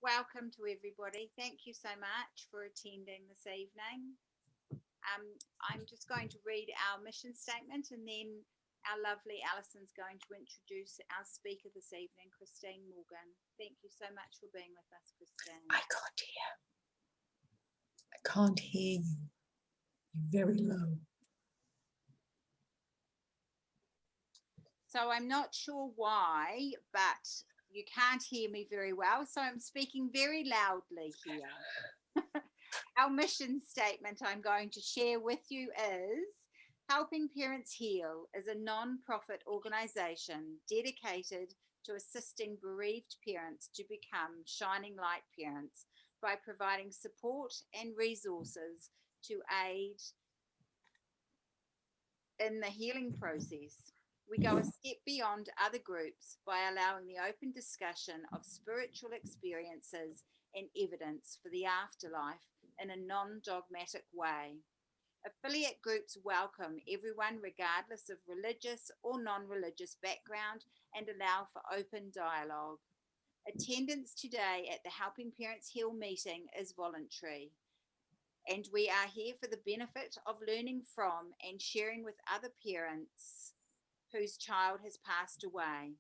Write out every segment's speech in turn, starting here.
Welcome to everybody. Thank you so much for attending this evening. I'm just going to read our mission statement, and then our lovely Alison's going to introduce our speaker this evening, Christine Morgan. Thank you so much for being with us, Christine. I can't hear you. You're very low. So I'm not sure why, but you can't hear me very well. So I'm speaking very loudly here. Our mission statement I'm going to share with you is Helping Parents Heal is a non-profit organisation dedicated to assisting bereaved parents to become shining light parents by providing support and resources to aid in the healing process. We go a step beyond other groups by allowing the open discussion of spiritual experiences and evidence for the afterlife in a non-dogmatic way. Affiliate groups welcome everyone regardless of religious or non-religious background and allow for open dialogue. Attendance today at the Helping Parents Heal meeting is voluntary, and we are here for the benefit of learning from and sharing with other parents whose child has passed away.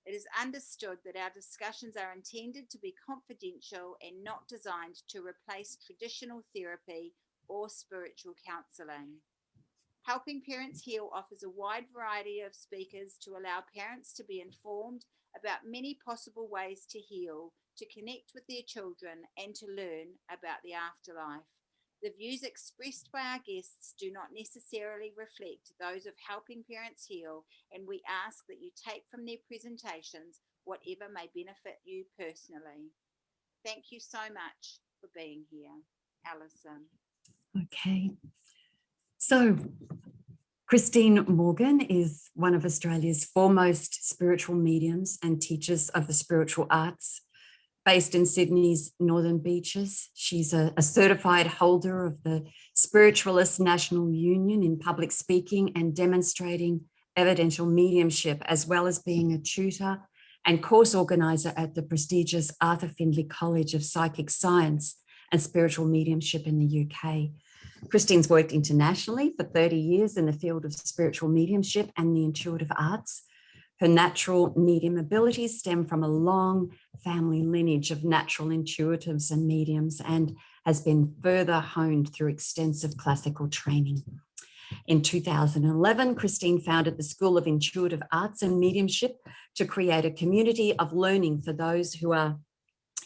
It is understood that our discussions are intended to be confidential and not designed to replace traditional therapy or spiritual counselling. Helping Parents Heal offers a wide variety of speakers to allow parents to be informed about many possible ways to heal, to connect with their children, and to learn about the afterlife. The views expressed by our guests do not necessarily reflect those of Helping Parents Heal, and we ask that you take from their presentations whatever may benefit you personally. Thank you so much for being here. Alison. Okay. So, Christine Morgan is one of Australia's foremost spiritual mediums and teachers of the spiritual arts. Based in Sydney's Northern Beaches, she's a certified holder of the Spiritualist National Union in public speaking and demonstrating evidential mediumship, as well as being a tutor and course organiser at the prestigious Arthur Findlay College of Psychic Science and Spiritual Mediumship in the UK. Christine's worked internationally for 30 years in the field of spiritual mediumship and the intuitive arts. Her natural medium abilities stem from a long family lineage of natural intuitives and mediums and has been further honed through extensive classical training. In 2011, Christine founded the School of Intuitive Arts and Mediumship to create a community of learning for those who are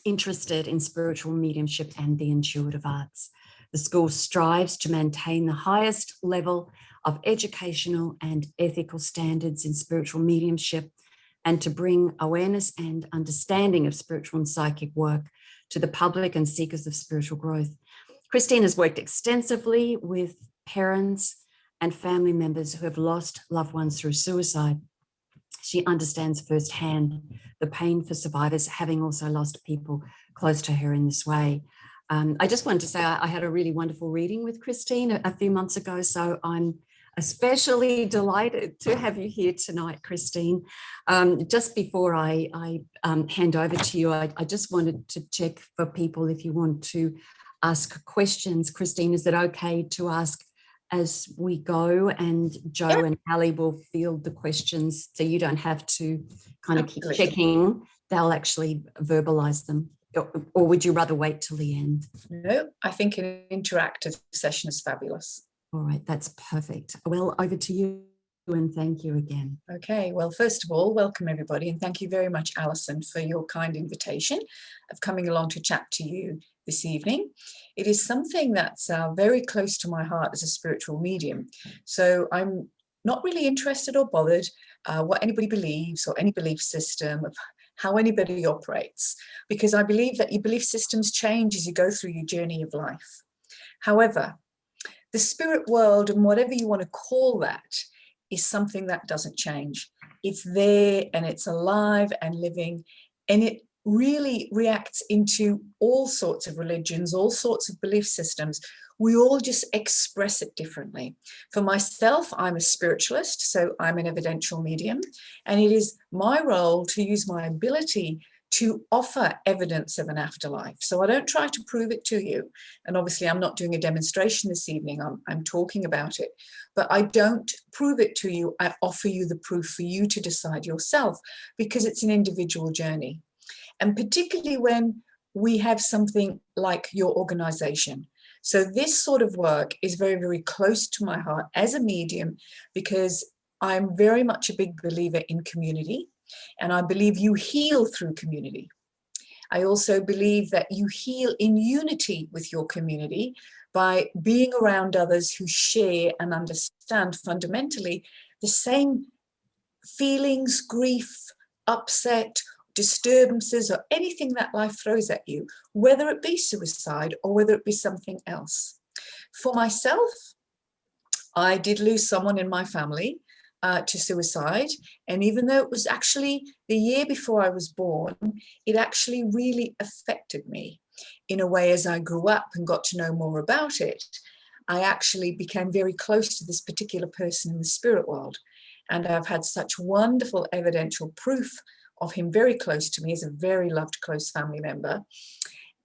interested in spiritual mediumship and the intuitive arts. The school strives to maintain the highest level of educational and ethical standards in spiritual mediumship and to bring awareness and understanding of spiritual and psychic work to the public and seekers of spiritual growth. Christine has worked extensively with parents and family members who have lost loved ones through suicide. She understands firsthand the pain for survivors, having also lost people close to her in this way. I just wanted to say I had a really wonderful reading with Christine a few months ago, so I'm especially delighted to have you here tonight, Christine. Just before I hand over to you, I just wanted to check for people if you want to ask questions. Christine, is it okay to ask as we go, and Joe and Ali will field the questions so you don't have to kind of keep checking. They'll actually verbalise them. Or would you rather wait till the end? No, I think an interactive session is fabulous. All right, that's perfect. Well, over to you, and thank you again. Okay, well, first of all, welcome everybody, and thank you very much, Alison, for your kind invitation of coming along to chat to you this evening. It is something that's very close to my heart as a spiritual medium. So I'm not really interested or bothered what anybody believes or any belief system of how anybody operates, because I believe that your belief systems change as you go through your journey of life. However, the spirit world, and whatever you want to call that, is something that doesn't change. It's there and it's alive and living, and it really reacts into all sorts of religions, all sorts of belief systems, We all just express it differently. For myself, I'm a spiritualist, so I'm an evidential medium, and it is my role to use my ability to offer evidence of an afterlife. So I don't try to prove it to you. And obviously I'm not doing a demonstration this evening, I'm talking about it, but I don't prove it to you. I offer you the proof for you to decide yourself, because it's an individual journey. And particularly when we have something like your organization. So this sort of work is very, very close to my heart as a medium, because I'm very much a big believer in community. And I believe you heal through community. I also believe that you heal in unity with your community by being around others who share and understand fundamentally the same feelings, grief, upset, disturbances, or anything that life throws at you, whether it be suicide or whether it be something else. For myself, I did lose someone in my family to suicide. And even though it was actually the year before I was born, it actually really affected me in a way. As I grew up and got to know more about it, I actually became very close to this particular person in the spirit world. And I've had such wonderful evidential proof of him very close to me as a very loved close family member.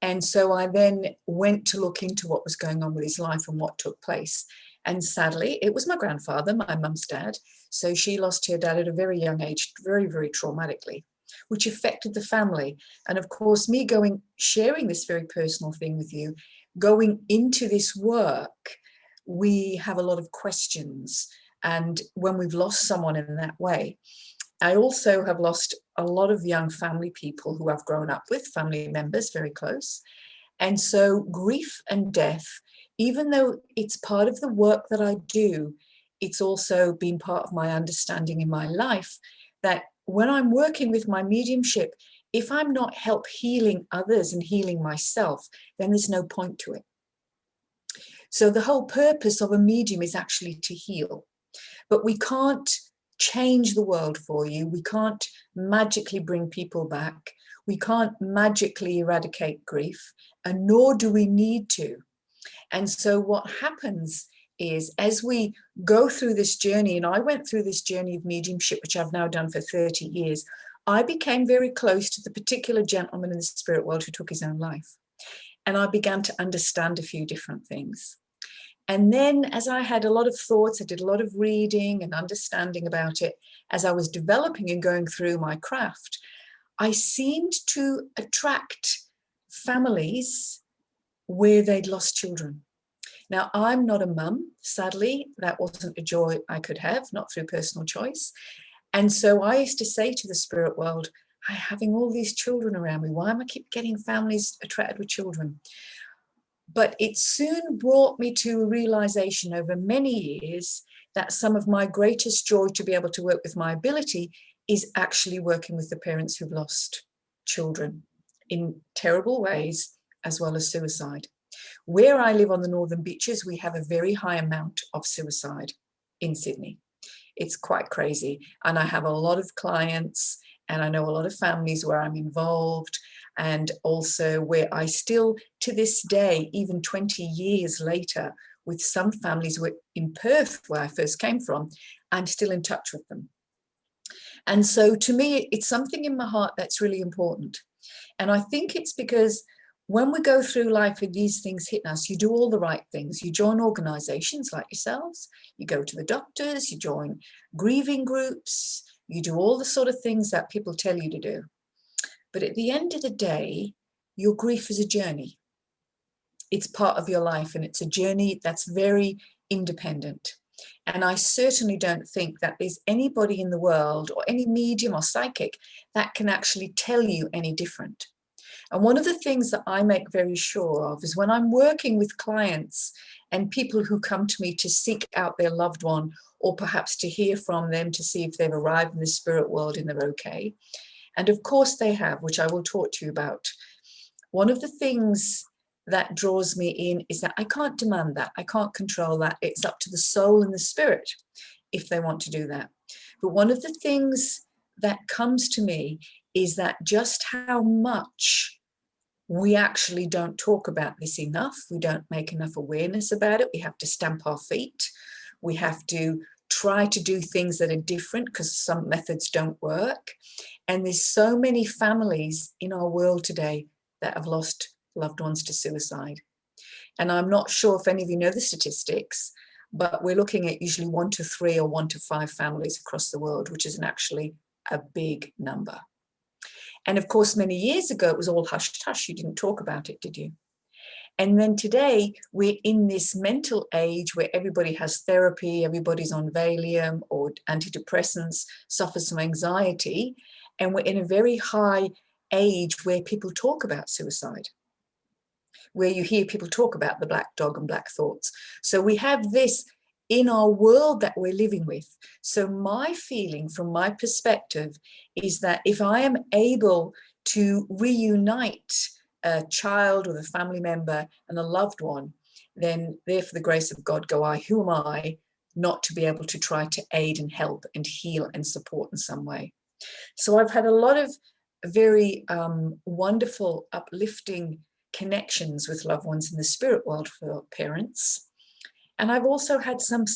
And so I then went to look into what was going on with his life and what took place. And sadly, it was my grandfather, my mum's dad. So she lost her dad at a very young age, very, very traumatically, which affected the family. And of course, me sharing this very personal thing with you, going into this work, we have a lot of questions. And when we've lost someone in that way, I also have lost a lot of young family people who I've grown up with, family members, very close. And so grief and death, even though it's part of the work that I do, it's also been part of my understanding in my life that when I'm working with my mediumship, if I'm not help healing others and healing myself, then there's no point to it. So the whole purpose of a medium is actually to heal. But we can't change the world for you. We can't magically bring people back. We can't magically eradicate grief, and nor do we need to. And so what happens is, as we go through this journey, and I went through this journey of mediumship, which I've now done for 30 years, I became very close to the particular gentleman in the spirit world who took his own life. And I began to understand a few different things. And then as I had a lot of thoughts, I did a lot of reading and understanding about it, as I was developing and going through my craft, I seemed to attract families where they'd lost children. Now, I'm not a mum, sadly. That wasn't a joy I could have, not through personal choice. And so I used to say to the spirit world, I'm having all these children around me. Why am I keep getting families attracted with children? But it soon brought me to a realization over many years that some of my greatest joy to be able to work with my ability is actually working with the parents who've lost children in terrible ways, as well as suicide. Where I live on the Northern Beaches, we have a very high amount of suicide in Sydney. It's quite crazy. And I have a lot of clients, and I know a lot of families where I'm involved, and also where I still, to this day, even 20 years later, with some families in Perth, where I first came from, I'm still in touch with them. And so to me, it's something in my heart that's really important. And I think it's because when we go through life with these things hitting us, you do all the right things. You join organizations like yourselves, you go to the doctors, you join grieving groups, you do all the sort of things that people tell you to do. But at the end of the day, your grief is a journey. It's part of your life, and it's a journey that's very independent. And I certainly don't think that there's anybody in the world, or any medium or psychic, that can actually tell you any different. And one of the things that I make very sure of is when I'm working with clients and people who come to me to seek out their loved one, or perhaps to hear from them to see if they've arrived in the spirit world and they're okay. And of course they have, which I will talk to you about. One of the things that draws me in is that I can't demand that. I can't control that. It's up to the soul and the spirit if they want to do that. But one of the things that comes to me is that just how much we actually don't talk about this enough. We don't make enough awareness about it. We have to stamp our feet. We have to try to do things that are different because some methods don't work. And there's so many families in our world today that have lost loved ones to suicide. And I'm not sure if any of you know the statistics, but we're looking at usually 1 to 3 or 1 to 5 families across the world, which is actually a big number. And of course, many years ago, it was all hush hush. You didn't talk about it, did you? And then today, we're in this mental age where everybody has therapy, everybody's on Valium or antidepressants, suffers from anxiety, and we're in a very high age where people talk about suicide, where you hear people talk about the black dog and black thoughts. So we have this in our world that we're living with. So my feeling from my perspective is that if I am able to reunite a child with a family member and a loved one, then there for the grace of God go I. Who am I not to be able to try to aid and help and heal and support in some way? So I've had a lot of very wonderful, uplifting connections with loved ones in the spirit world for parents. And I've also had some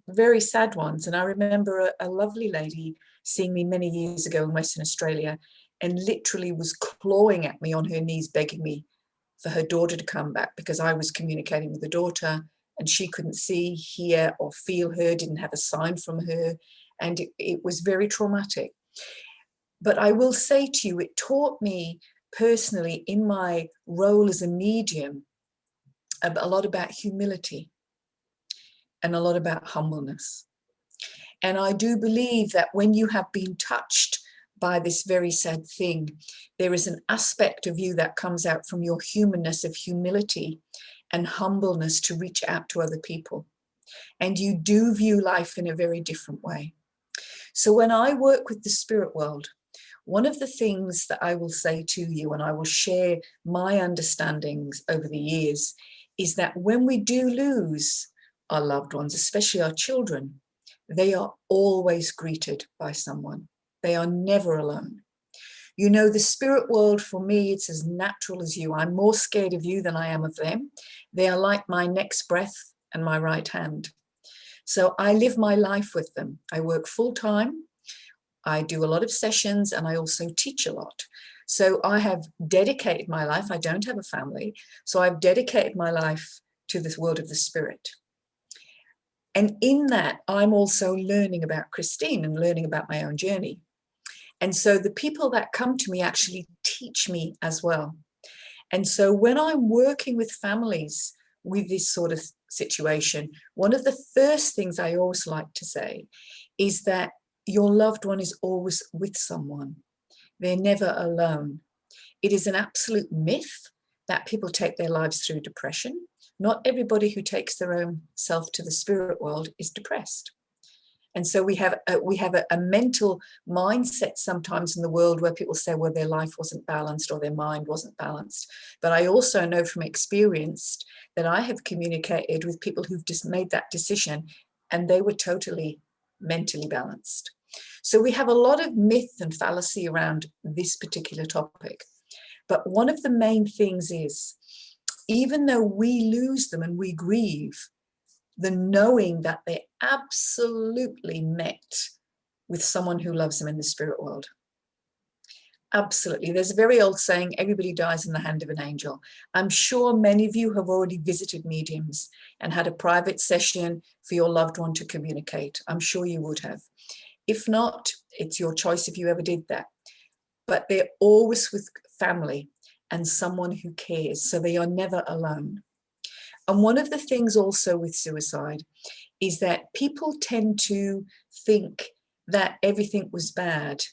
very sad ones. And I remember a lovely lady seeing me many years ago in Western Australia and literally was clawing at me on her knees, begging me for her daughter to come back because I was communicating with the daughter and she couldn't see, hear or feel her, didn't have a sign from her. And it was very traumatic. But I will say to you, it taught me personally in my role as a medium a lot about humility and a lot about humbleness. And I do believe that when you have been touched by this very sad thing, there is an aspect of you that comes out from your humanness of humility and humbleness to reach out to other people. And you do view life in a very different way. So when I work with the spirit world, one of the things that I will say to you, and I will share my understandings over the years, is that when we do lose our loved ones, especially our children, they are always greeted by someone. They are never alone. You know, the spirit world for me, it's as natural as you. I'm more scared of you than I am of them. They are like my next breath and my right hand. So I live my life with them. I work full time. I do a lot of sessions and I also teach a lot. So I have dedicated my life. I don't have a family. So I've dedicated my life to this world of the spirit. And in that, I'm also learning about Christine and learning about my own journey. And so the people that come to me actually teach me as well. And so when I'm working with families with this sort of situation, one of the first things I always like to say is that your loved one is always with someone. They're never alone. It is an absolute myth that people take their lives through depression. Not everybody who takes their own self to the spirit world is depressed. And so we have a mental mindset sometimes in the world where people say, well, their life wasn't balanced or their mind wasn't balanced. But I also know from experience that I have communicated with people who've just made that decision and they were totally mentally balanced. So we have a lot of myth and fallacy around this particular topic. But one of the main things is, even though we lose them and we grieve, the knowing that they're absolutely met with someone who loves them in the spirit world. Absolutely. There's a very old saying, everybody dies in the hand of an angel. I'm sure many of you have already visited mediums and had a private session for your loved one to communicate. I'm sure you would have. If not, it's your choice if you ever did that. But they're always with family and someone who cares, so they are never alone. And one of the things also with suicide is that people tend to think that everything was bad.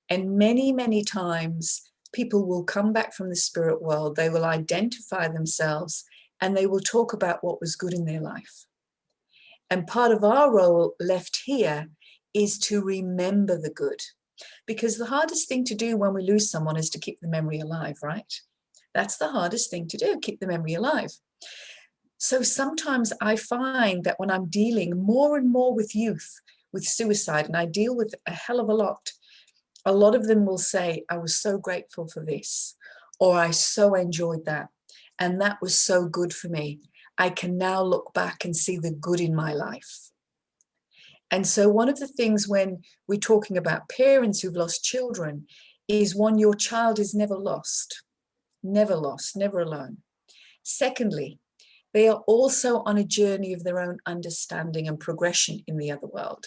And many, many times people will come back from the spirit world, they will identify themselves and they will talk about what was good in their life. And part of our role left here is to remember the good. Because the hardest thing to do when we lose someone is to keep the memory alive, right? That's the hardest thing to do, keep the memory alive. So sometimes I find that when I'm dealing more and more with youth with suicide, and I deal with a hell of a lot of them will say, I was so grateful for this, or I so enjoyed that. And that was so good for me. I can now look back and see the good in my life. And so one of the things when we're talking about parents who've lost children is, one, your child is never lost, never alone. Secondly, they are also on a journey of their own understanding and progression in the other world.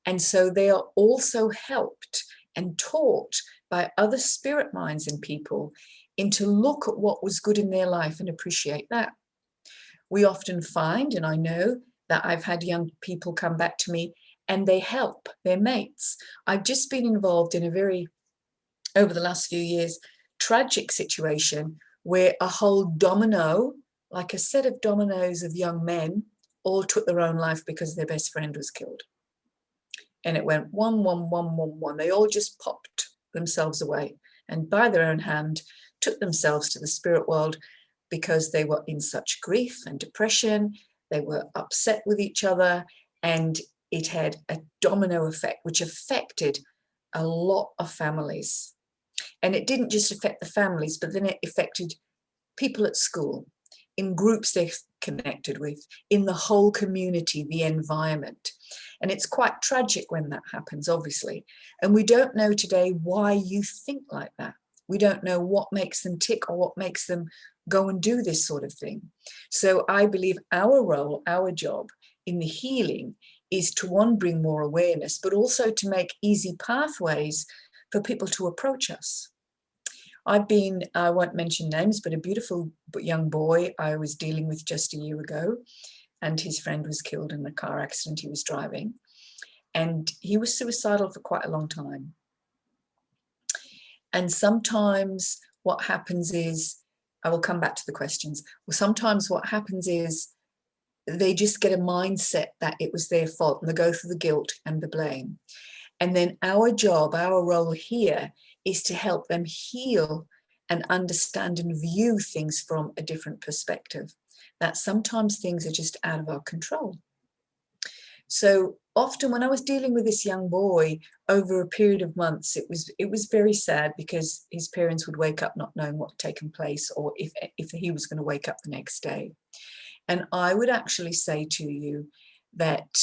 And so they are also helped and taught by other spirit minds and people into look at what was good in their life and appreciate that. We often find, and I know that I've had young people come back to me and they help their mates. I've just been involved in a very, over the last few years, tragic situation where a whole domino, like a set of dominoes of young men, all took their own life because their best friend was killed. And it went 1, 1, 1, 1, 1. They all just popped themselves away and by their own hand took themselves to the spirit world because they were in such grief and depression. They were upset with each other, and it had a domino effect, which affected a lot of families. And it didn't just affect the families, but then it affected people at school, in groups they connected with, in the whole community, the environment. And it's quite tragic when that happens, obviously. And we don't know today why you think like that. We don't know what makes them tick or what makes them go and do this sort of thing. So I believe our role, our job in the healing is to, one, bring more awareness, but also to make easy pathways for people to approach us. I won't mention names, but a beautiful young boy I was dealing with just a year ago, and his friend was killed in a car accident he was driving. And he was suicidal for quite a long time. And sometimes what happens is, I will come back to the questions. Well, sometimes what happens is they just get a mindset that it was their fault, and they go through the guilt and the blame. And then our job, our role here is to help them heal and understand and view things from a different perspective, that sometimes things are just out of our control. So often when I was dealing with this young boy over a period of months, it was very sad, because his parents would wake up not knowing what had taken place, or if he was going to wake up the next day. And I would actually say to you that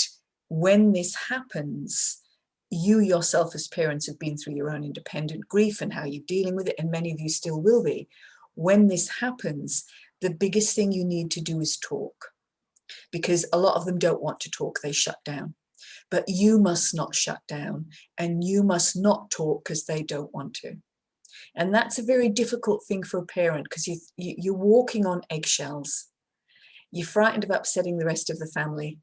when this happens, you yourself as parents have been through your own independent grief and how you're dealing with it, and many of you still will be. When this happens, the biggest thing you need to do is talk, because a lot of them don't want to talk, they shut down. But you must not shut down, and you must not talk because they don't want to. And that's a very difficult thing for a parent, because you're walking on eggshells. You're frightened of upsetting the rest of the family,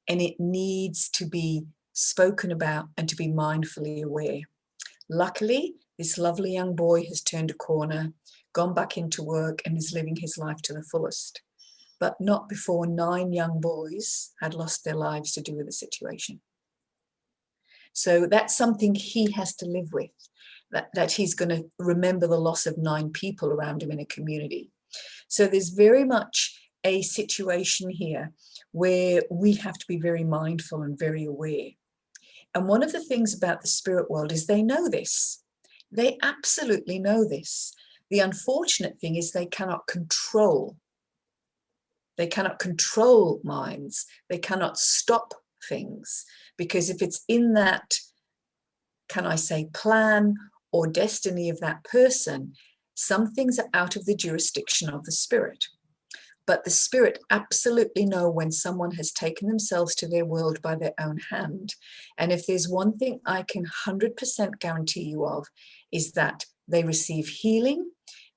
and it needs to be spoken about and to be mindfully aware. Luckily, this lovely young boy has turned a corner, gone back into work, and is living his life to the fullest. But not before 9 young boys had lost their lives to do with the situation. So that's something he has to live with, that he's going to remember the loss of 9 people around him in a community. So there's very much a situation here where we have to be very mindful and very aware. And one of the things about the spirit world is they know this. They absolutely know this. The unfortunate thing is they cannot control. They cannot control minds. They cannot stop things, because if it's in that, can I say, plan or destiny of that person, some things are out of the jurisdiction of the spirit. But the spirit absolutely know when someone has taken themselves to their world by their own hand. And if there's one thing I can 100% guarantee you of, is that they receive healing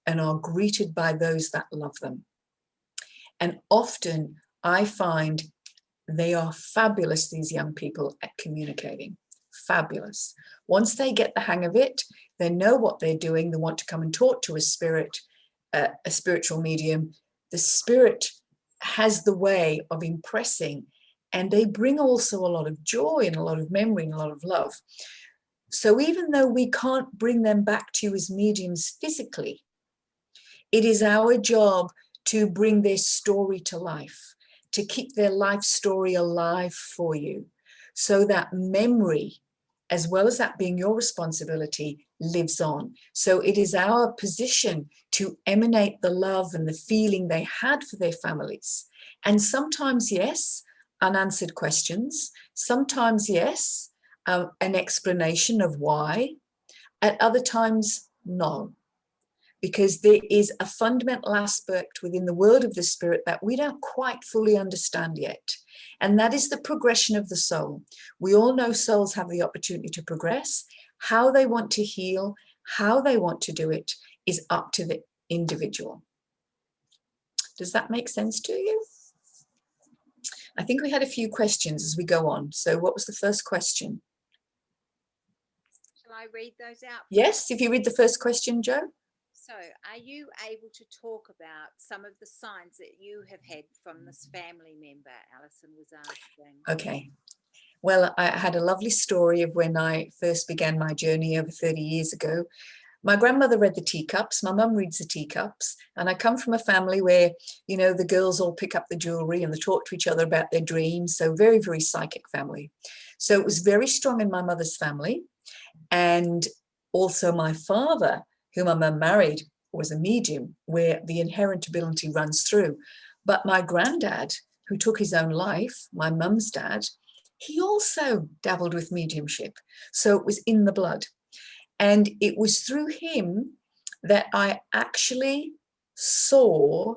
and are greeted by those that love them. And often I find they are fabulous, these young people, at communicating. Fabulous. Once they get the hang of it, they know what they're doing. They want to come and talk to a spirit, a spiritual medium. The spirit has the way of impressing, and they bring also a lot of joy and a lot of memory and a lot of love. So even though we can't bring them back to you as mediums physically, it is our job to bring their story to life, to keep their life story alive for you, so that memory as well as that being your responsibility, lives on. So it is our position to emanate the love and the feeling they had for their families. And sometimes, yes, unanswered questions. Sometimes, yes, an explanation of why. At other times, no. Because there is a fundamental aspect within the world of the spirit that we don't quite fully understand yet. And that is the progression of the soul. We all know souls have the opportunity to progress. How they want to heal, how they want to do it is up to the individual. Does that make sense to you? I think we had a few questions as we go on. So what was the first question? Shall I read those out? Yes, if you read the first question, Joe. So, are you able to talk about some of the signs that you have had from this family member? Alison was asking. Okay. Well, I had a lovely story of when I first began my journey over 30 years ago. My grandmother read the teacups, my mum reads the teacups, and I come from a family where, you know, the girls all pick up the jewelry and they talk to each other about their dreams. So very, very psychic family. So it was very strong in my mother's family. And also my father, whom my mum married, was a medium where the inherent ability runs through. But my granddad, who took his own life, my mum's dad, he also dabbled with mediumship. So it was in the blood. And it was through him that I actually saw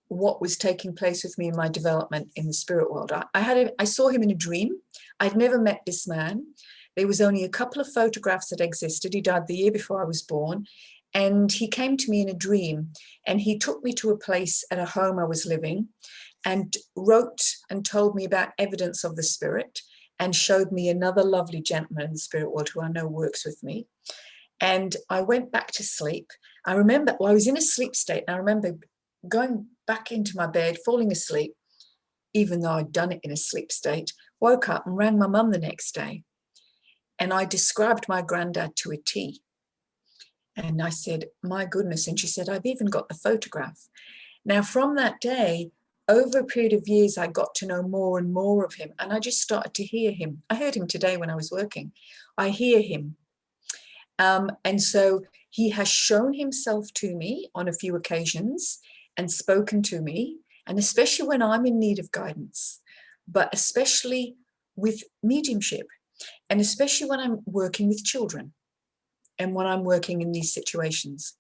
what was taking place with me in my development in the spirit world. I saw him in a dream. I'd never met this man. There was only a couple of photographs that existed. He died the year before I was born. And he came to me in a dream, and he took me to a place at a home I was living and wrote and told me about evidence of the spirit, and showed me another lovely gentleman in the spirit world who I know works with me. And I went back to sleep. I remember, well, I was in a sleep state, and I remember going back into my bed, falling asleep, even though I'd done it in a sleep state, woke up and rang my mum the next day. And I described my granddad to a T. And I said, my goodness. And she said, I've even got the photograph. Now, from that day, over a period of years, I got to know more and more of him. And I just started to hear him. I heard him today when I was working. I hear him. And so he has shown himself to me on a few occasions and spoken to me, and especially when I'm in need of guidance, but especially with mediumship, and especially when I'm working with children and when I'm working in these situations.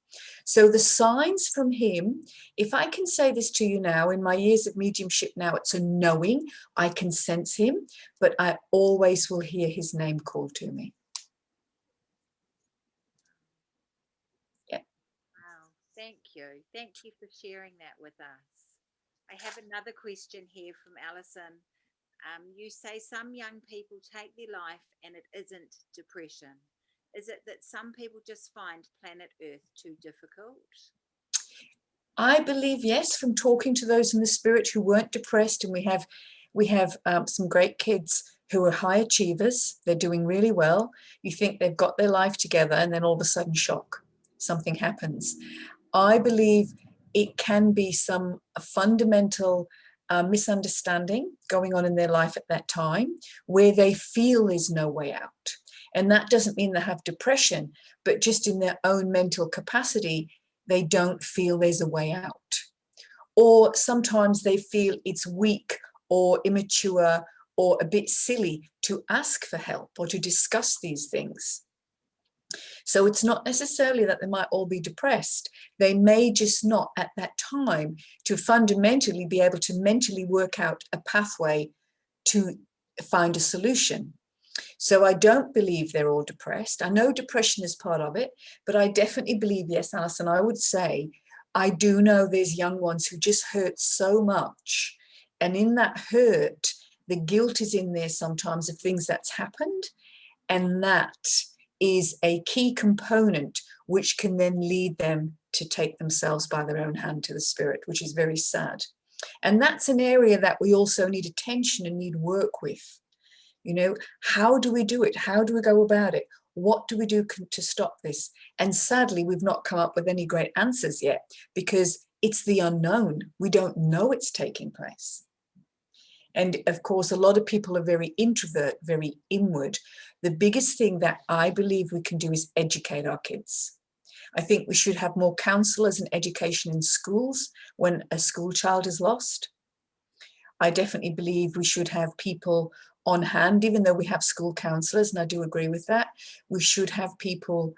So the signs from him, if I can say this to you now, in my years of mediumship now, it's a knowing. I can sense him, but I always will hear his name called to me. Yeah. Wow, thank you. Thank you for sharing that with us. I have another question here from Alison. You say some young people take their life and it isn't depression. Is it that some people just find planet Earth too difficult? I believe, yes, from talking to those in the spirit who weren't depressed, and we have some great kids who are high achievers. They're doing really well. You think they've got their life together, and then all of a sudden, shock, something happens. I believe it can be some fundamental misunderstanding going on in their life at that time, where they feel there's no way out. And that doesn't mean they have depression, but just in their own mental capacity, they don't feel there's a way out. Or sometimes they feel it's weak or immature or a bit silly to ask for help or to discuss these things. So it's not necessarily that they might all be depressed. They may just not at that time to fundamentally be able to mentally work out a pathway to find a solution. So I don't believe they're all depressed. I know depression is part of it, but I definitely believe, yes, Alison, I would say, I do know there's young ones who just hurt so much. And in that hurt, the guilt is in there sometimes of things that's happened. And that is a key component which can then lead them to take themselves by their own hand to the spirit, which is very sad. And that's an area that we also need attention and need work with. You know, how do we do it? How do we go about it? What do we do to stop this? And sadly, we've not come up with any great answers yet, because it's the unknown. We don't know it's taking place. And of course, a lot of people are very introvert, very inward. The biggest thing that I believe we can do is educate our kids. I think we should have more counsellors and education in schools when a school child is lost. I definitely believe we should have people on hand, even though we have school counsellors, and I do agree with that. We should have people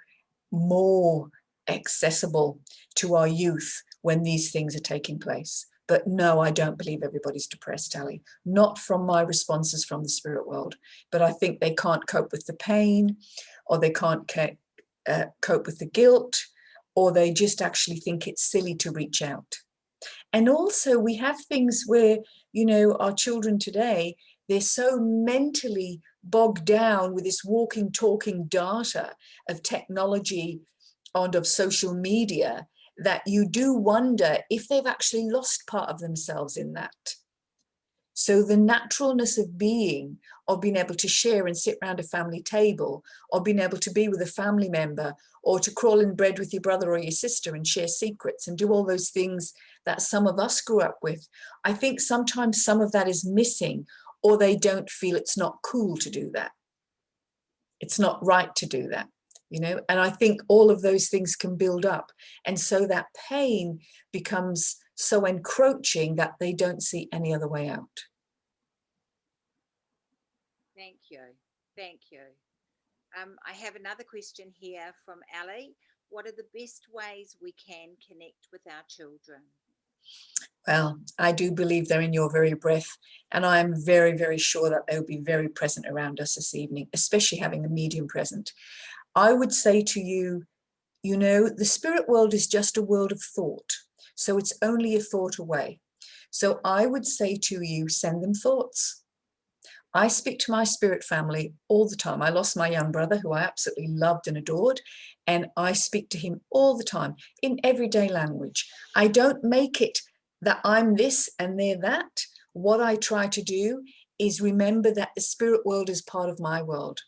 more accessible to our youth when these things are taking place. But no, I don't believe everybody's depressed, Ali. Not from my responses from the spirit world, but I think they can't cope with the pain, or they can't cope with the guilt, or they just actually think it's silly to reach out. And also we have things where, you know, our children today, they're so mentally bogged down with this walking, talking data of technology and of social media that you do wonder if they've actually lost part of themselves in that. So the naturalness of being, of being able to share and sit around a family table, or being able to be with a family member, or to crawl in bed with your brother or your sister and share secrets and do all those things that some of us grew up with. I think sometimes some of that is missing, or they don't feel it's not cool to do that. It's not right to do that, you know, and I think all of those things can build up. And so that pain becomes so encroaching that they don't see any other way out. Thank you. Thank you. I have another question here from Ali. What are the best ways we can connect with our children? Well, I do believe they're in your very breath, and I am very, very sure that they'll be very present around us this evening, especially having a medium present. I would say to you, you know, the spirit world is just a world of thought, so it's only a thought away. So I would say to you, send them thoughts. I speak to my spirit family all the time. I lost my young brother, who I absolutely loved and adored, and I speak to him all the time in everyday language. I don't make it that I'm this and they're that. What I try to do is remember that the spirit world is part of my world.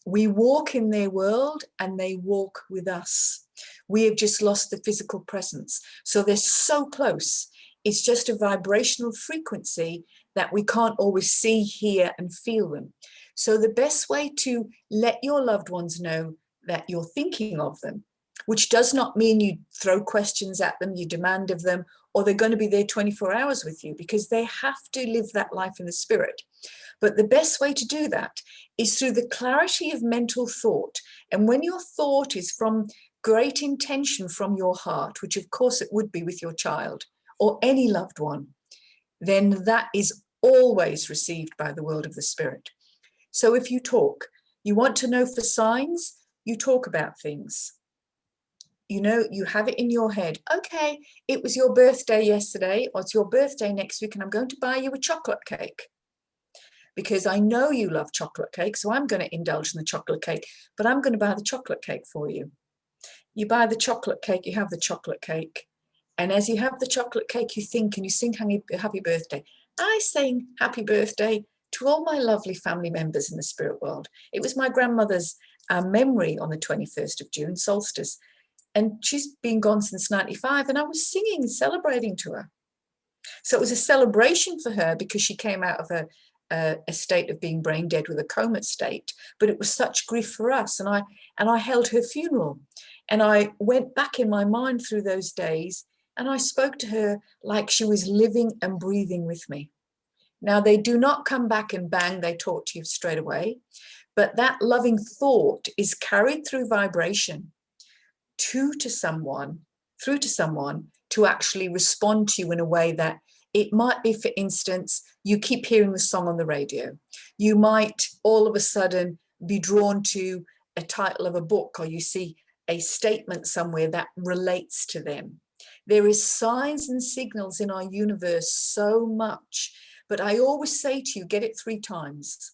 We walk in their world and they walk with us. We have just lost the physical presence. So they're so close. It's just a vibrational frequency that we can't always see, hear, and feel them. So the best way to let your loved ones know that you're thinking of them, which does not mean you throw questions at them, you demand of them, or they're going to be there 24 hours with you, because they have to live that life in the spirit. But the best way to do that is through the clarity of mental thought. And when your thought is from great intention from your heart, which of course it would be with your child or any loved one, then that is always received by the world of the spirit. So if you talk, you want to know for signs, you talk about things. You know, you have it in your head. Okay, it was your birthday yesterday, or it's your birthday next week, and I'm going to buy you a chocolate cake, because I know you love chocolate cake, so I'm going to indulge in the chocolate cake, but I'm going to buy the chocolate cake for you. You buy the chocolate cake, you have the chocolate cake, and as you have the chocolate cake, you think and you sing happy birthday. I sing happy birthday to all my lovely family members in the spirit world. It was my grandmother's memory on the 21st of June, solstice, and she's been gone since 95, and I was singing and celebrating to her. So it was a celebration for her, because she came out of a state of being brain dead with a coma state, but it was such grief for us. And I held her funeral, and I went back in my mind through those days, and I spoke to her like she was living and breathing with me. Now, they do not come back and bang, they talk to you straight away, but that loving thought is carried through vibration through to someone to actually respond to you in a way that it might be, for instance, you keep hearing the song on the radio. You might all of a sudden be drawn to a title of a book, or you see a statement somewhere that relates to them. There is signs and signals in our universe so much, but I always say to you, get it 3 times.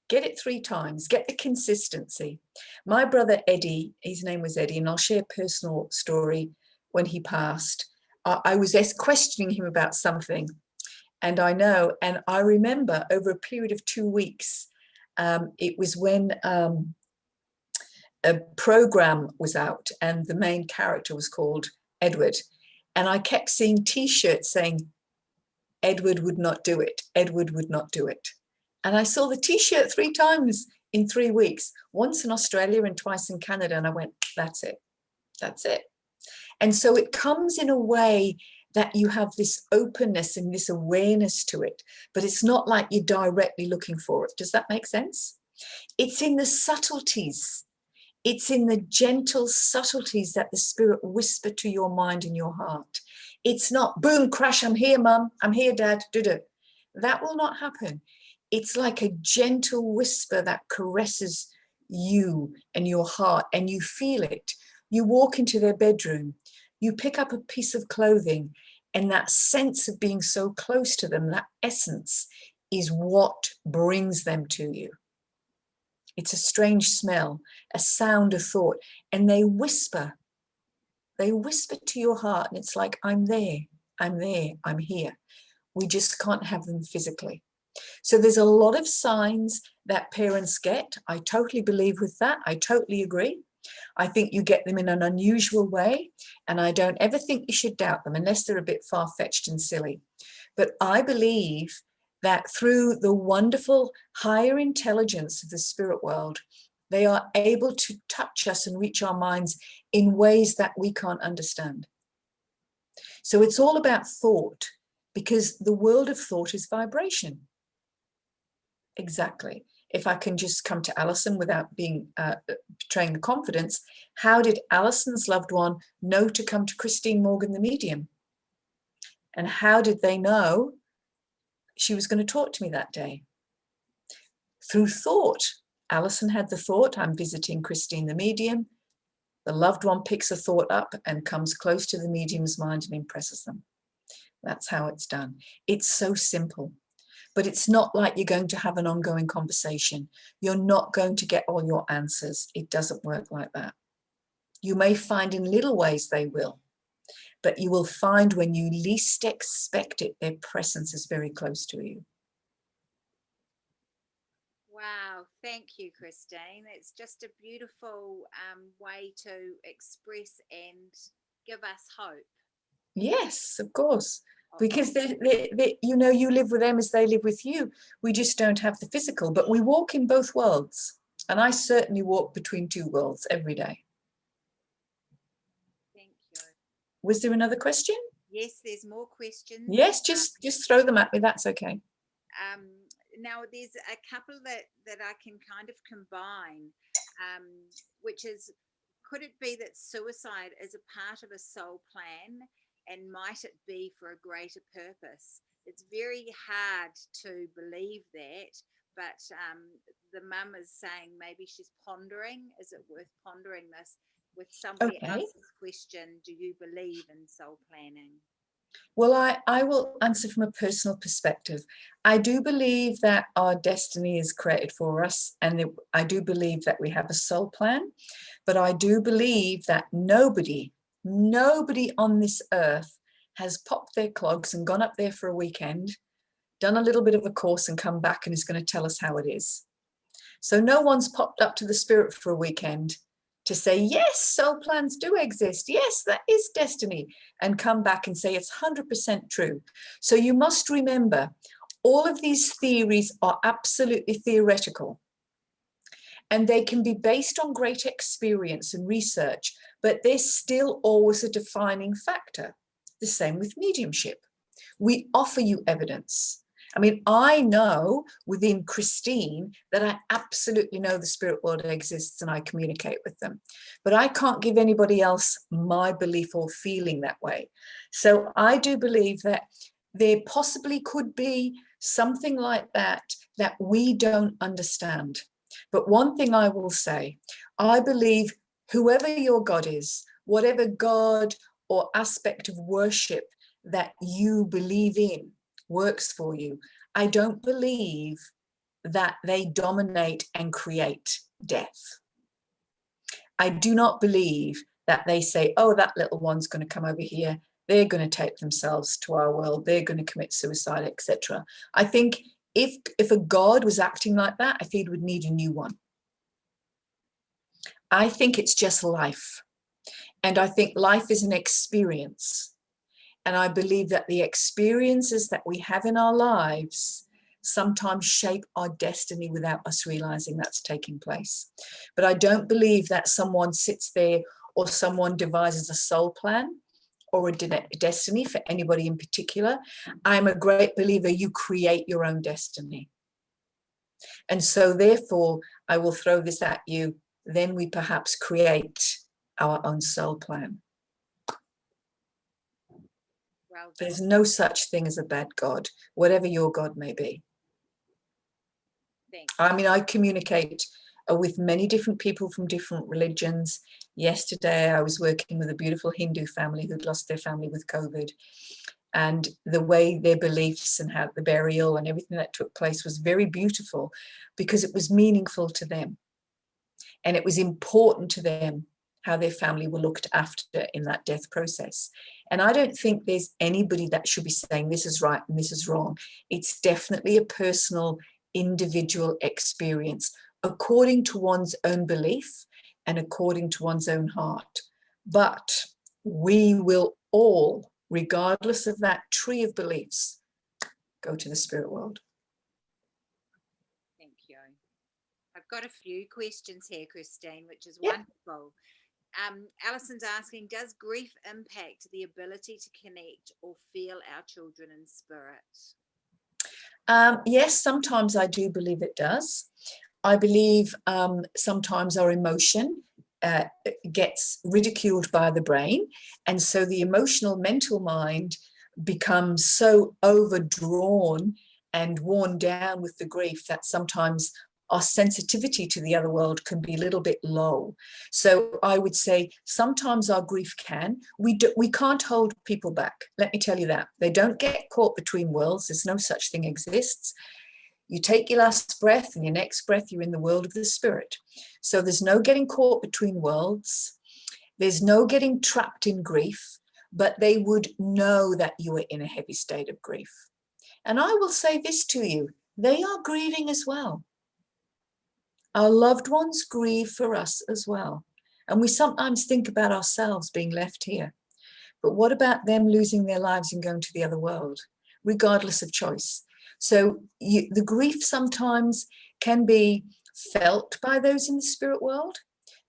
Get it 3 times, get the consistency. My brother Eddie, his name was Eddie, and I'll share a personal story. When he passed, I was questioning him about something, and I remember over a period of 2 weeks, it was when a program was out and the main character was called Edward, and I kept seeing T-shirts saying, Edward would not do it, Edward would not do it. And I saw the T-shirt 3 times in 3 weeks, once in Australia and twice in Canada. And I went, that's it. That's it. And so it comes in a way that you have this openness and this awareness to it, but it's not like you're directly looking for it. Does that make sense? It's in the subtleties. It's in the gentle subtleties that the spirit whisper to your mind and your heart. It's not boom, crash, I'm here, mum, I'm here, dad, do. That will not happen. It's like a gentle whisper that caresses you and your heart, and you feel it. You walk into their bedroom, you pick up a piece of clothing, and that sense of being so close to them, that essence, is what brings them to you. It's a strange smell, a sound, a thought, and they whisper. They whisper to your heart, and it's like, I'm there, I'm there, I'm here. We just can't have them physically. So there's a lot of signs that parents get. I totally believe with that. I totally agree. I think you get them in an unusual way, and I don't ever think you should doubt them unless they're a bit far-fetched and silly. But I believe that through the wonderful higher intelligence of the spirit world, they are able to touch us and reach our minds in ways that we can't understand. So it's all about thought, because the world of thought is vibration. Exactly. If I can just come to Alison without being betraying the confidence, how did Alison's loved one know to come to Christine Morgan, the medium? And how did they know she was going to talk to me that day? Through thought. Alison had the thought, I'm visiting Christine, the medium. The loved one picks a thought up and comes close to the medium's mind and impresses them. That's how it's done. It's so simple. But it's not like you're going to have an ongoing conversation. You're not going to get all your answers. It doesn't work like that. You may find in little ways they will, but you will find when you least expect it, their presence is very close to you. Wow, thank you, Christine. It's just a beautiful way to express and give us hope. Yes, of course. Because they, you know, you live with them as they live with you. We just don't have the physical, but we walk in both worlds. And I certainly walk between two worlds every day. Thank you. Was there another question? Yes, there's more questions. Yes, just throw them at me. That's okay. Now, there's a couple that I can kind of combine, which is, could it be that suicide is a part of a soul plan? And might it be for a greater purpose? It's very hard to believe that, but the mum is saying maybe she's pondering. Is it worth pondering this with somebody else's question? Do you believe in soul planning? Well, I will answer from a personal perspective. I do believe that our destiny is created for us, and I do believe that we have a soul plan, but I do believe that nobody on this earth has popped their clogs and gone up there for a weekend, done a little bit of a course and come back and is going to tell us how it is. So no one's popped up to the spirit for a weekend to say, yes, soul plans do exist. Yes, that is destiny, and come back and say it's 100% true. So you must remember, all of these theories are absolutely theoretical. And they can be based on great experience and research, but there's still always a defining factor. The same with mediumship. We offer you evidence. I mean, I know within Christine that I absolutely know the spirit world exists and I communicate with them, but I can't give anybody else my belief or feeling that way. So I do believe that there possibly could be something like that that we don't understand. But one thing I will say, I believe whoever your God is, whatever God or aspect of worship that you believe in works for you, I don't believe that they dominate and create death. I do not believe that they say, oh, that little one's going to come over here, they're going to take themselves to our world, they're going to commit suicide, etc. I think if a God was acting like that, I think he would need a new one. I think it's just life. And I think life is an experience. And I believe that the experiences that we have in our lives sometimes shape our destiny without us realizing that's taking place. But I don't believe that someone sits there or someone devises a soul plan or a destiny for anybody in particular. I'm a great believer you create your own destiny. And so therefore, I will throw this at you, then we perhaps create our own soul plan. Well, There's no such thing as a bad God, whatever your God may be. thanks. I mean, I communicate with many different people from different religions. Yesterday, I was working with a beautiful Hindu family who'd lost their family with COVID. And the way their beliefs and how the burial and everything that took place was very beautiful because it was meaningful to them. And it was important to them how their family were looked after in that death process. And I don't think there's anybody that should be saying this is right and this is wrong. It's definitely a personal, individual experience according to one's own belief and according to one's own heart. But we will all, regardless of that tree of beliefs, go to the spirit world. Thank you. I've got a few questions here, Christine, which is Yeah. wonderful. Alison's asking, does grief impact the ability to connect or feel our children in spirit? Yes, sometimes I do believe it does. I believe sometimes our emotion gets ridiculed by the brain. And so the emotional mental mind becomes so overdrawn and worn down with the grief that sometimes our sensitivity to the other world can be a little bit low. So I would say sometimes our grief we can't hold people back. Let me tell you that. They don't get caught between worlds. There's no such thing exists. You take your last breath and your next breath, you're in the world of the spirit. So there's no getting caught between worlds. There's no getting trapped in grief, but they would know that you are in a heavy state of grief. And I will say this to you, they are grieving as well. Our loved ones grieve for us as well. And we sometimes think about ourselves being left here. But what about them losing their lives and going to the other world, regardless of choice? So the grief sometimes can be felt by those in the spirit world,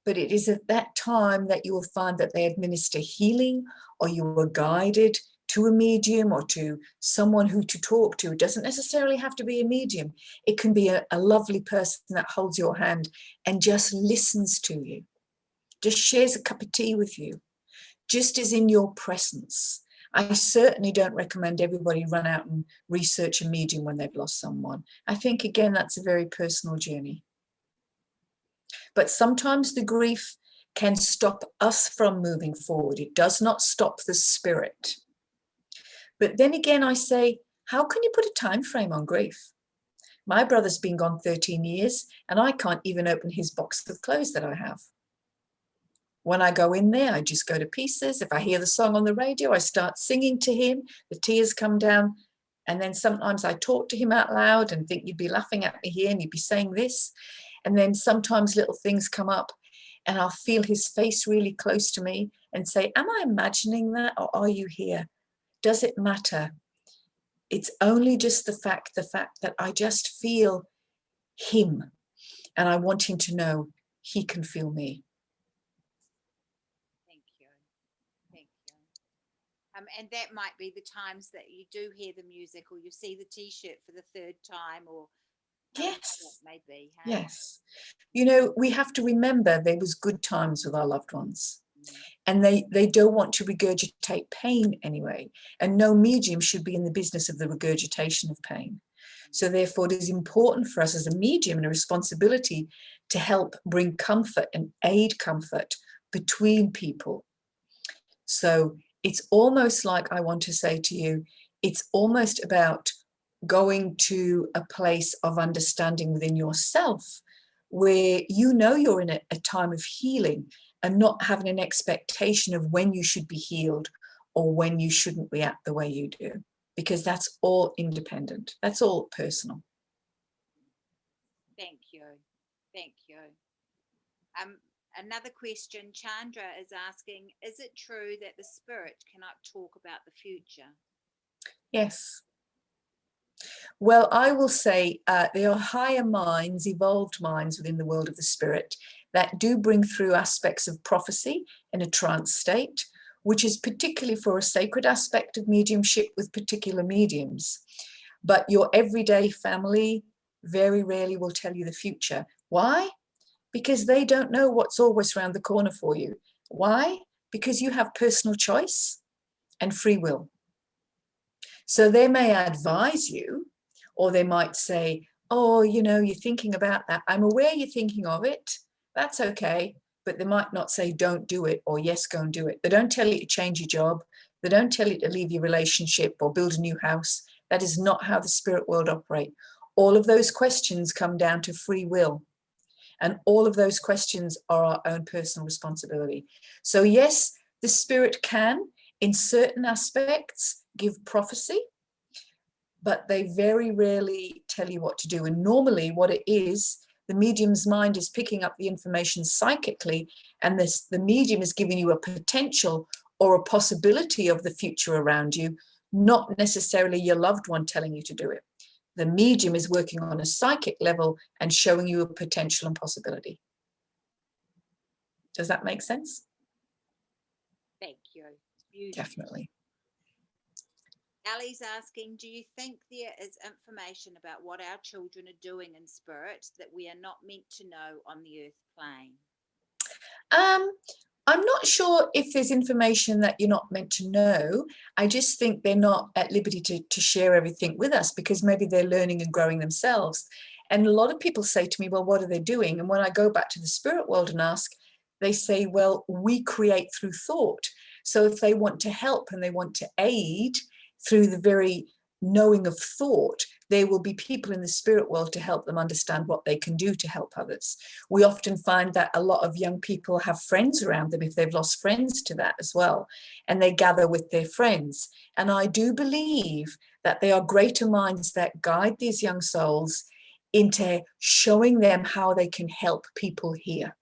but it is at that time that you will find that they administer healing or you were guided to a medium or to someone who to talk to. It doesn't necessarily have to be a medium. It can be a lovely person that holds your hand and just listens to you, just shares a cup of tea with you, just is in your presence. I certainly don't recommend everybody run out and research a medium when they've lost someone. I think, again, that's a very personal journey. But sometimes the grief can stop us from moving forward. It does not stop the spirit. But then again, I say, how can you put a time frame on grief? My brother's been gone 13 years and I can't even open his box of clothes that I have. When I go in there, I just go to pieces. If I hear the song on the radio, I start singing to him. The tears come down. And then sometimes I talk to him out loud and think you'd be laughing at me here and you'd be saying this. And then sometimes little things come up and I'll feel his face really close to me and say, am I imagining that or are you here? Does it matter? It's only just the fact that I just feel him and I want him to know he can feel me. Thank you. Thank you. And that might be the times that you do hear the music or you see the T-shirt for the third time or Yes. that may be. Hey? Yes. You know, we have to remember there was good times with our loved ones. And they don't want to regurgitate pain anyway. And no medium should be in the business of the regurgitation of pain. So therefore, it is important for us as a medium and a responsibility to help bring comfort and aid comfort between people. So it's almost like I want to say to you, it's almost about going to a place of understanding within yourself where you know you're in a time of healing and not having an expectation of when you should be healed or when you shouldn't react the way you do, because that's all independent. That's all personal. Thank you. Thank you. Another question, Chandra is asking, is it true that the spirit cannot talk about the future? Yes. Well, I will say there are higher minds, evolved minds within the world of the spirit that do bring through aspects of prophecy in a trance state, which is particularly for a sacred aspect of mediumship with particular mediums. But your everyday family very rarely will tell you the future. Why? Because they don't know what's always around the corner for you. Why? Because you have personal choice and free will. So they may advise you, or they might say, oh, you know, you're thinking about that. I'm aware you're thinking of it. That's okay. But they might not say, don't do it, or yes, go and do it. They don't tell you to change your job. They don't tell you to leave your relationship or build a new house. That is not how the spirit world operates. All of those questions come down to free will. And all of those questions are our own personal responsibility. So yes, the spirit can, in certain aspects, give prophecy, but they very rarely tell you what to do. And normally what it is, the medium's mind is picking up the information psychically, and the medium is giving you a potential or a possibility of the future around you, not necessarily your loved one telling you to do it. The medium is working on a psychic level and showing you a potential and possibility. Does that make sense? Thank you. Beautiful. Definitely. Ali's asking, do you think there is information about what our children are doing in spirit that we are not meant to know on the earth plane? I'm not sure if there's information that you're not meant to know. I just think they're not at liberty to share everything with us because maybe they're learning and growing themselves. And a lot of people say to me, well, what are they doing? And when I go back to the spirit world and ask, they say, well, we create through thought. So if they want to help and they want to aid through the very knowing of thought, there will be people in the spirit world to help them understand what they can do to help others. We often find that a lot of young people have friends around them if they've lost friends to that as well, and they gather with their friends. And I do believe that there are greater minds that guide these young souls into showing them how they can help people here.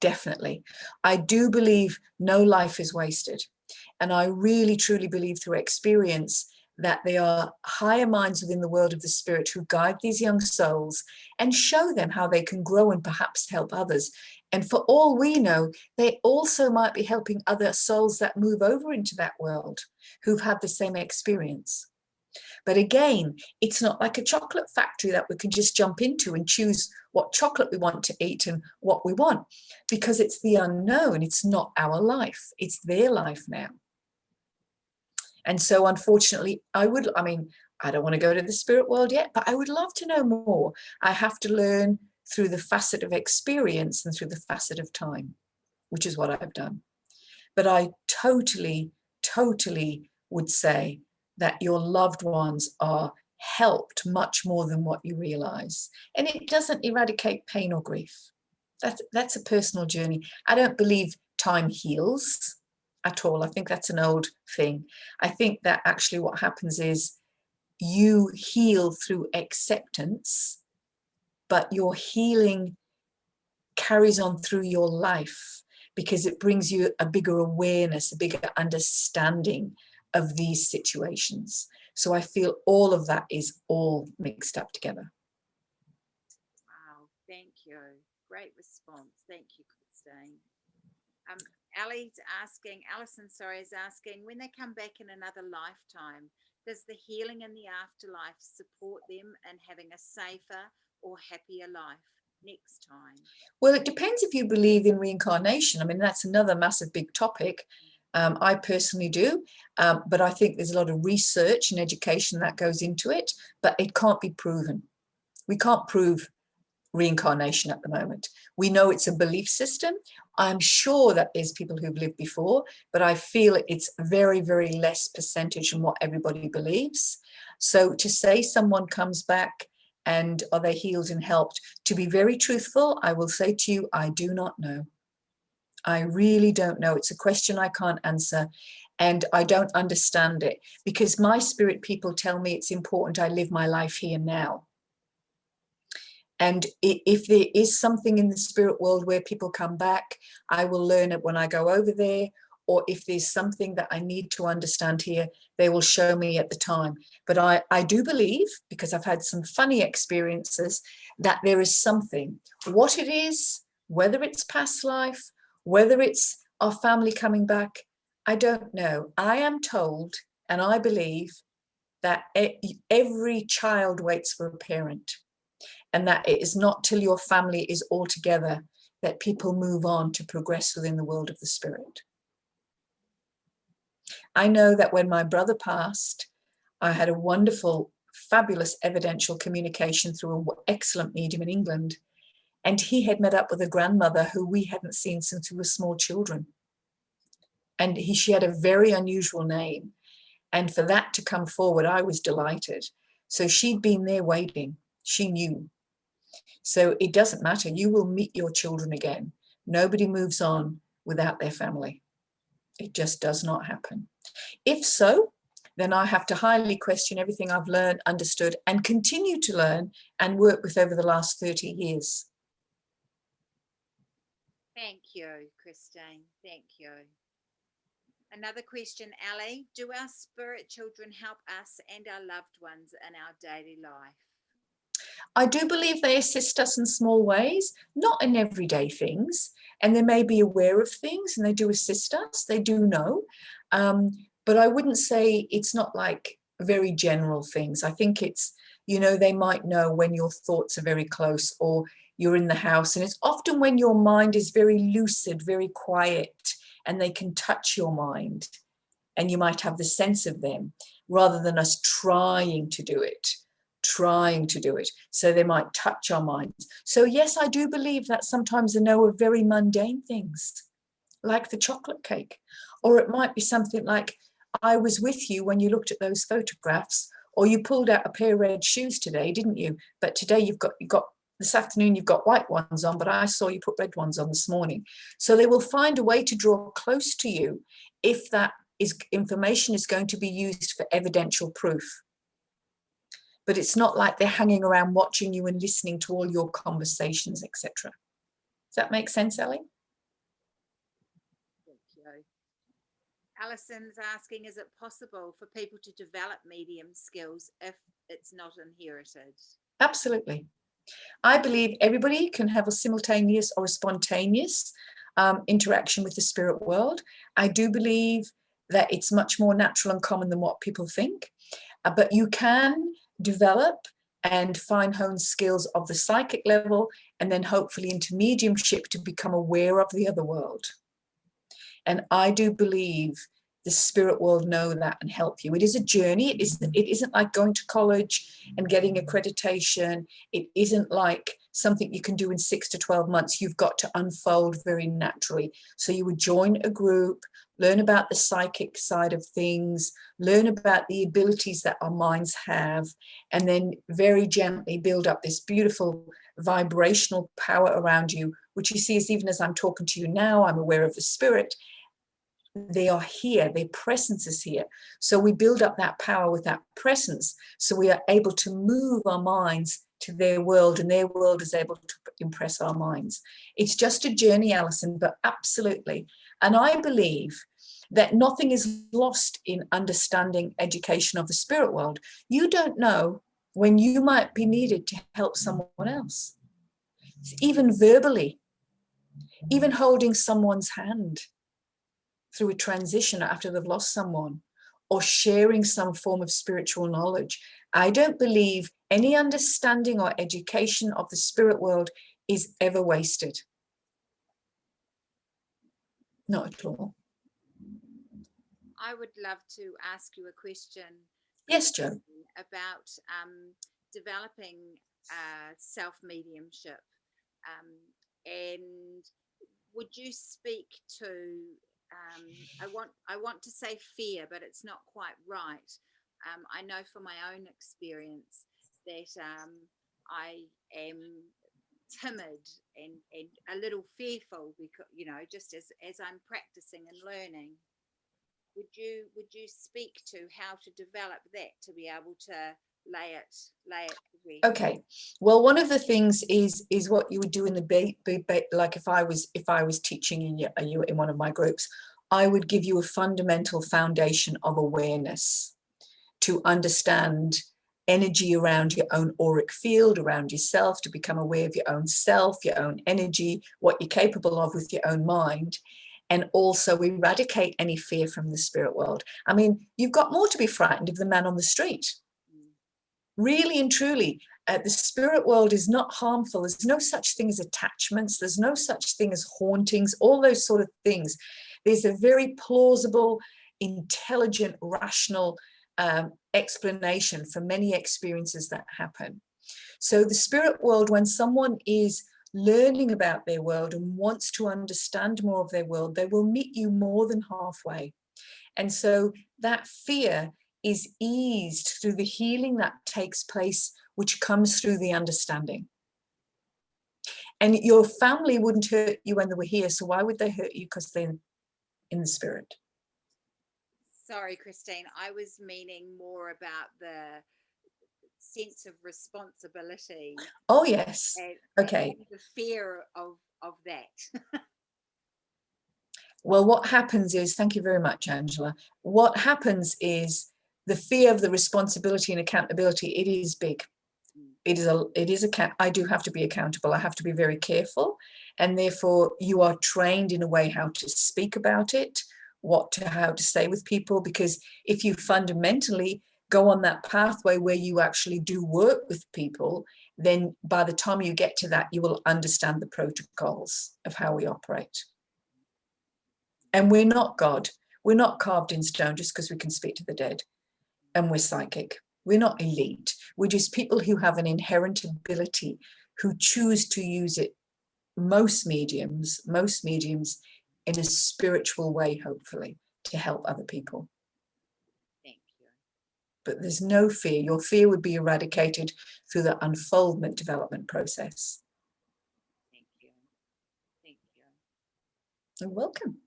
Definitely. I do believe no life is wasted. And I really, truly believe through experience that there are higher minds within the world of the spirit who guide these young souls and show them how they can grow and perhaps help others. And for all we know, they also might be helping other souls that move over into that world who've had the same experience. But again, it's not like a chocolate factory that we can just jump into and choose what chocolate we want to eat and what we want, because it's the unknown. It's not our life. It's their life now. And so unfortunately, I don't want to go to the spirit world yet, but I would love to know more. I have to learn through the facet of experience and through the facet of time, which is what I've done. But I totally, totally would say that your loved ones are helped much more than what you realize. And it doesn't eradicate pain or grief. That's a personal journey. I don't believe time heals at all. I think that's an old thing. I think that actually what happens is you heal through acceptance, but your healing carries on through your life because it brings you a bigger awareness, a bigger understanding of these situations. So I feel all of that is all mixed up together. Wow, thank you. Great response. Thank you, Christine. Alison is asking, when they come back in another lifetime, does the healing in the afterlife support them in having a safer or happier life next time? Well, it depends if you believe in reincarnation. I mean, that's another massive big topic. I personally do, but I think there's a lot of research and education that goes into it, but it can't be proven. We can't prove reincarnation at the moment. We know it's a belief system. I'm sure that there's people who've lived before, but I feel it's very, very less percentage than what everybody believes. So to say someone comes back and are they healed and helped, to be very truthful, I will say to you, I do not know. I really don't know. It's a question I can't answer, and I don't understand it because my spirit people tell me it's important I live my life here now. And if there is something in the spirit world where people come back, I will learn it when I go over there, or if there's something that I need to understand here, they will show me at the time. But I do believe, because I've had some funny experiences, that there is something. What it is, whether it's past life, whether it's our family coming back, I don't know. I am told, and I believe, that every child waits for a parent, and that it is not till your family is all together that people move on to progress within the world of the spirit. I know that when my brother passed, I had a wonderful, fabulous evidential communication through an excellent medium in England. And he had met up with a grandmother who we hadn't seen since we were small children. And she had a very unusual name. And for that to come forward, I was delighted. So she'd been there waiting. She knew. So it doesn't matter. You will meet your children again. Nobody moves on without their family. It just does not happen. If so, then I have to highly question everything I've learned, understood, and continue to learn and work with over the last 30 years. Thank you, Christine. Thank you. Another question, Ali. Do our spirit children help us and our loved ones in our daily life? I do believe they assist us in small ways, not in everyday things. And they may be aware of things and they do assist us. They do know. But I wouldn't say it's not like very general things. I think it's, you know, they might know when your thoughts are very close or you're in the house. And it's often when your mind is very lucid, very quiet, and they can touch your mind. And you might have the sense of them rather than us trying to do it. So they might touch our minds. So yes, I do believe that sometimes they know of very mundane things, like the chocolate cake. Or it might be something like, I was with you when you looked at those photographs, or you pulled out a pair of red shoes today, didn't you? But today you've got this afternoon you've got white ones on, but I saw you put red ones on this morning. So they will find a way to draw close to you if that information is going to be used for evidential proof. But it's not like they're hanging around watching you and listening to all your conversations, etc. Does that make sense, Ellie? Thank you. Alison's asking, is it possible for people to develop medium skills if it's not inherited? Absolutely. I believe everybody can have a simultaneous or a spontaneous interaction with the spirit world. I do believe that it's much more natural and common than what people think. But you can develop and fine-hone skills of the psychic level and then hopefully into mediumship to become aware of the other world. And I do believe the spirit world know that and help you. It is a journey. It isn't like going to college and getting accreditation. It isn't like something you can do in 6 to 12 months. You've got to unfold very naturally. So you would join a group, learn about the psychic side of things, learn about the abilities that our minds have, and then very gently build up this beautiful vibrational power around you, which you see is even as I'm talking to you now, I'm aware of the spirit. They are here, their presence is here. So we build up that power with that presence. So we are able to move our minds to their world, and their world is able to impress our minds. It's just a journey, Alison, but absolutely. And I believe that nothing is lost in understanding education of the spirit world. You don't know when you might be needed to help someone else, even verbally, even holding someone's hand through a transition after they've lost someone, or sharing some form of spiritual knowledge. I don't believe any understanding or education of the spirit world is ever wasted. Not at all. I would love to ask you a question. Yes, Jo. About developing self-mediumship. And would you speak to, I want to say fear, but it's not quite right. I know from my own experience that I am timid and a little fearful because, you know, just as I'm practicing and learning. Would you speak to how to develop that to be able to lay it away? Okay. Well, one of the things is what you would do in the like if I was teaching in one of my groups, I would give you a fundamental foundation of awareness to understand energy around your own auric field, around yourself, to become aware of your own self, your own energy, what you're capable of with your own mind, and also eradicate any fear from the spirit world. I mean, you've got more to be frightened of the man on the street. Really and truly, the spirit world is not harmful. There's no such thing as attachments. There's no such thing as hauntings, all those sort of things. There's a very plausible, intelligent, rational explanation for many experiences that happen. So the spirit world, when someone is learning about their world and wants to understand more of their world, they will meet you more than halfway. And so that fear is eased through the healing that takes place, which comes through the understanding. And your family wouldn't hurt you when they were here, so why would they hurt you? Because they're in the spirit. Sorry, Christine, I was meaning more about the sense of responsibility. Oh, yes. Okay. And the fear of that. Well, what happens is, thank you very much, Angela. What happens is the fear of the responsibility and accountability, it is big. I do have to be accountable. I have to be very careful. And therefore you are trained in a way how to speak about it, how to say with people, because if you fundamentally go on that pathway where you actually do work with people, then by the time you get to that, you will understand the protocols of how we operate. And we're not God. We're not carved in stone just because we can speak to the dead and we're psychic. We're not elite. We're just people who have an inherent ability, who choose to use it, most mediums in a spiritual way, hopefully, to help other people. Thank you. But there's no fear. Your fear would be eradicated through the unfoldment development process. Thank you. Thank you. You're welcome.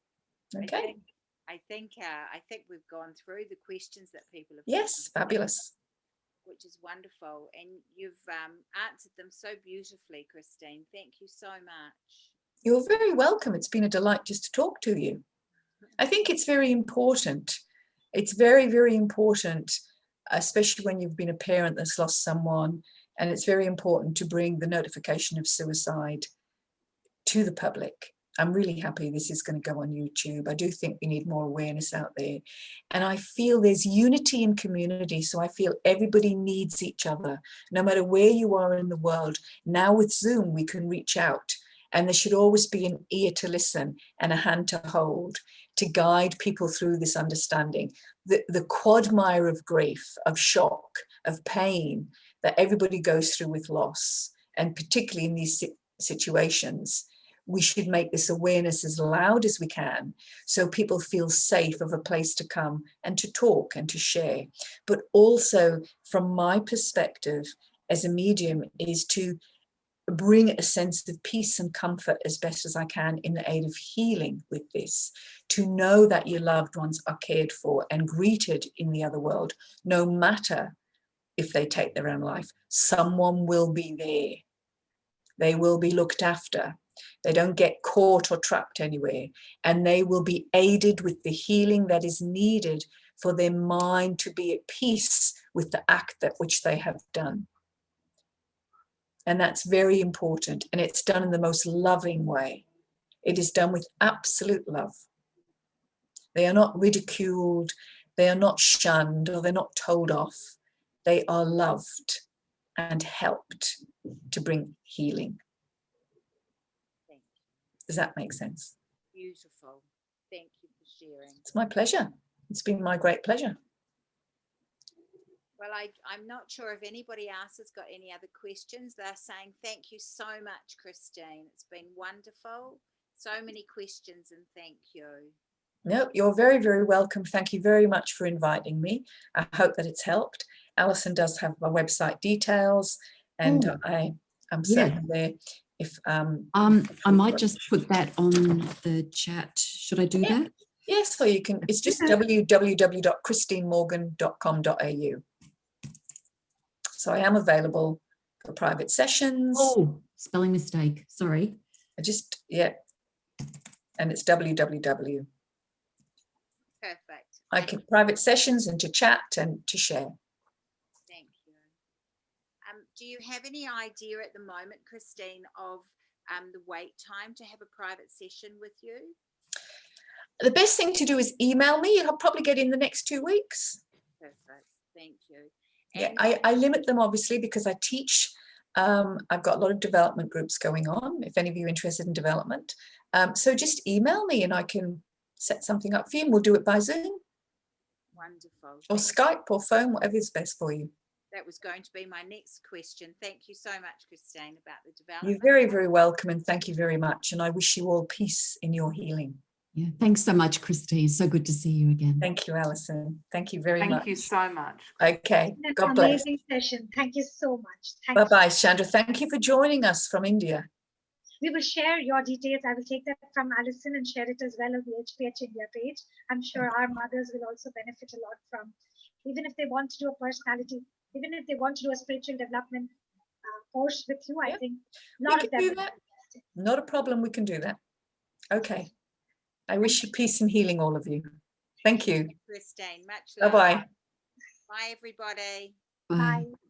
Okay. I think we've gone through the questions that people have. Yes, fabulous. Which is wonderful, and you've answered them so beautifully, Christine. Thank you so much. You're very welcome. It's been a delight just to talk to you. I think it's very important. It's very, very important, especially when you've been a parent that's lost someone, and it's very important to bring the notification of suicide to the public. I'm really happy this is going to go on YouTube. I do think we need more awareness out there. And I feel there's unity in community. So I feel everybody needs each other, no matter where you are in the world. Now with Zoom, we can reach out, and there should always be an ear to listen and a hand to hold to guide people through this understanding. The quagmire of grief, of shock, of pain that everybody goes through with loss, and particularly in these situations, we should make this awareness as loud as we can so people feel safe of a place to come and to talk and to share. But also, from my perspective as a medium, is to bring a sense of peace and comfort as best as I can in the aid of healing with this, to know that your loved ones are cared for and greeted in the other world, no matter if they take their own life. Someone will be there. They will be looked after. They don't get caught or trapped anywhere, and they will be aided with the healing that is needed for their mind to be at peace with the act that which they have done. And that's very important, and it's done in the most loving way. It is done with absolute love. They are not ridiculed, they are not shunned, or they're not told off. They are loved and helped to bring healing. Does that make sense? Beautiful. Thank you for sharing. It's my pleasure. It's been my great pleasure. Well, I'm not sure if anybody else has got any other questions. They're saying thank you so much, Christine. It's been wonderful. So many questions, and thank you. No, you're very, very welcome. Thank you very much for inviting me. I hope that it's helped. Alison does have my website details, and I'm certainly there. If I might just put that on the chat. Should I do that? Yes, so you can. It's just www.christinemorgan.com.au. So I am available for private sessions. Oh, spelling mistake. Sorry. And it's www. private sessions and to chat and to share. Thank you. Do you have any idea at the moment, Christine, of the wait time to have a private session with you? The best thing to do is email me. I'll probably get in the next 2 weeks. Perfect. Thank you. Yeah, I limit them obviously because I teach. I've got a lot of development groups going on, if any of you are interested in development. So just email me and I can set something up for you, and we'll do it by Zoom. Wonderful. Or Skype or phone, whatever is best for you. That was going to be my next question. Thank you so much, Christine, about the development. You're very, very welcome, and thank you very much. And I wish you all peace in your healing. Yeah, thanks so much, Christine. So good to see you again. Thank you, Alison. Thank you very much. Thank you so much. Okay, An God bless. amazing session. Thank you so much. Bye-bye, Chandra. Thank you for joining us from India. We will share your details. I will take that from Alison and share it as well on the HPH India page. I'm sure our mothers will also benefit a lot from, even if they want to do a personality, even if they want to do a spiritual development course with you, I think a lot of them will be interested. Not a problem. We can do that. Okay. I wish you peace and healing, all of you. Thank you. Christine, much love. Bye-bye. Bye, everybody. Bye. Bye.